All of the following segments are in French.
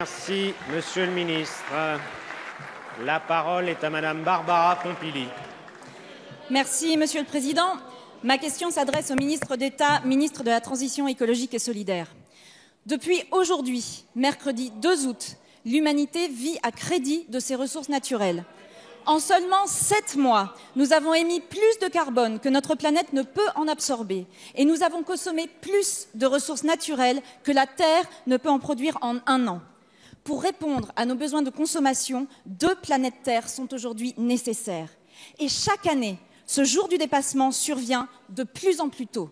Merci, Monsieur le ministre. La parole est à Madame Barbara Pompili. Merci, Monsieur le Président. Ma question s'adresse au ministre d'État, ministre de la Transition écologique et solidaire. Depuis aujourd'hui, mercredi 2 août, l'humanité vit à crédit de ses ressources naturelles. En seulement 7 mois, nous avons émis plus de carbone que notre planète ne peut en absorber et nous avons consommé plus de ressources naturelles que la Terre ne peut en produire en 1 an. Pour répondre à nos besoins de consommation, 2 planètes Terre sont aujourd'hui nécessaires. Et chaque année, ce jour du dépassement survient de plus en plus tôt.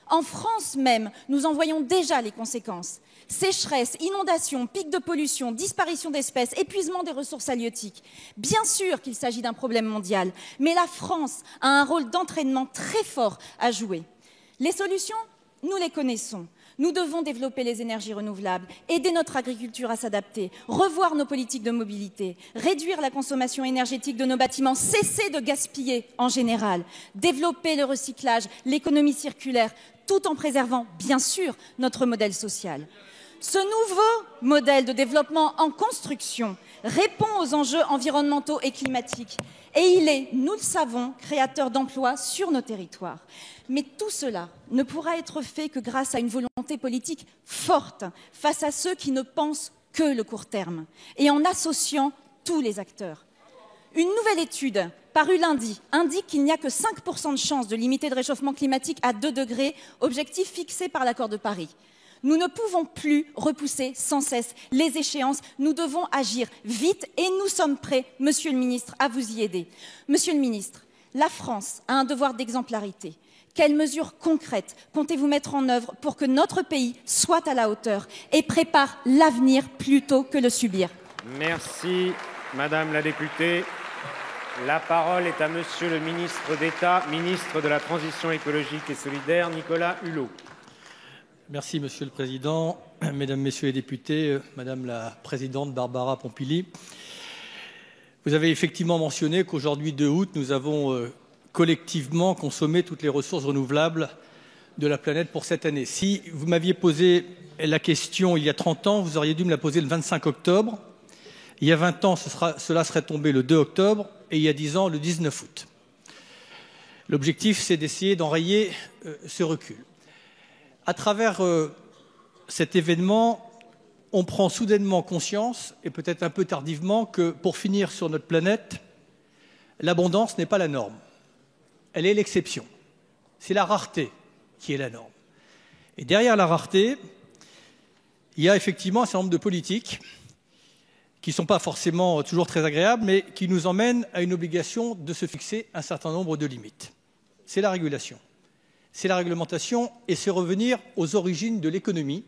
En France même, nous en voyons déjà les conséquences. Sécheresse, inondations, pics de pollution, disparition d'espèces, épuisement des ressources halieutiques. Bien sûr qu'il s'agit d'un problème mondial, mais la France a un rôle d'entraînement très fort à jouer. Les solutions, nous les connaissons. Nous devons développer les énergies renouvelables, aider notre agriculture à s'adapter, revoir nos politiques de mobilité, réduire la consommation énergétique de nos bâtiments, cesser de gaspiller en général, développer le recyclage, l'économie circulaire, tout en préservant, bien sûr, notre modèle social. Ce nouveau modèle de développement en construction répond aux enjeux environnementaux et climatiques et il est, nous le savons, créateur d'emplois sur nos territoires. Mais tout cela ne pourra être fait que grâce à une volonté politique forte face à ceux qui ne pensent que le court terme et en associant tous les acteurs. Une nouvelle étude parue lundi indique qu'il n'y a que 5% de chances de limiter le réchauffement climatique à 2 degrés, objectif fixé par l'accord de Paris. Nous ne pouvons plus repousser sans cesse les échéances. Nous devons agir vite et nous sommes prêts, Monsieur le ministre, à vous y aider. Monsieur le ministre, la France a un devoir d'exemplarité. Quelles mesures concrètes comptez-vous mettre en œuvre pour que notre pays soit à la hauteur et prépare l'avenir plutôt que le subir? Merci, Madame la députée. La parole est à Monsieur le ministre d'État, ministre de la Transition écologique et solidaire, Nicolas Hulot. Merci, Monsieur le Président. Mesdames, Messieurs les députés, Madame la Présidente Barbara Pompili, vous avez effectivement mentionné qu'aujourd'hui, 2 août, nous avons collectivement consommé toutes les ressources renouvelables de la planète pour cette année. Si vous m'aviez posé la question il y a 30 ans, vous auriez dû me la poser le 25 octobre. Il y a 20 ans, cela serait tombé le 2 octobre et il y a 10 ans, le 19 août. L'objectif, c'est d'essayer d'enrayer ce recul. À travers cet événement, on prend soudainement conscience, et peut-être un peu tardivement, que pour finir sur notre planète, l'abondance n'est pas la norme. Elle est l'exception. C'est la rareté qui est la norme. Et derrière la rareté, il y a effectivement un certain nombre de politiques qui ne sont pas forcément toujours très agréables, mais qui nous emmènent à une obligation de se fixer un certain nombre de limites. C'est la régulation. C'est la réglementation et c'est revenir aux origines de l'économie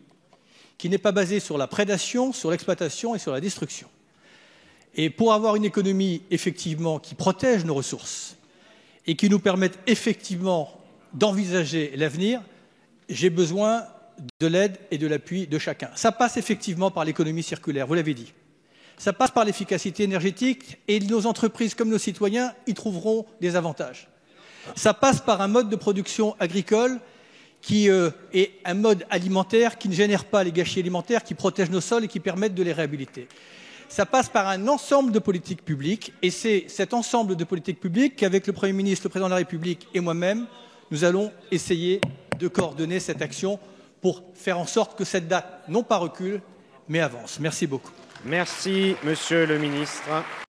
qui n'est pas basée sur la prédation, sur l'exploitation et sur la destruction. Et pour avoir une économie effectivement qui protège nos ressources et qui nous permette effectivement d'envisager l'avenir, j'ai besoin de l'aide et de l'appui de chacun. Ça passe effectivement par l'économie circulaire, vous l'avez dit. Ça passe par l'efficacité énergétique et nos entreprises comme nos citoyens y trouveront des avantages. Ça passe par un mode de production agricole qui est un mode alimentaire qui ne génère pas les gâchis alimentaires, qui protège nos sols et qui permettent de les réhabiliter. Ça passe par un ensemble de politiques publiques et c'est cet ensemble de politiques publiques qu'avec le Premier ministre, le Président de la République et moi-même, nous allons essayer de coordonner cette action pour faire en sorte que cette date non pas recule, mais avance. Merci beaucoup. Merci, Monsieur le ministre.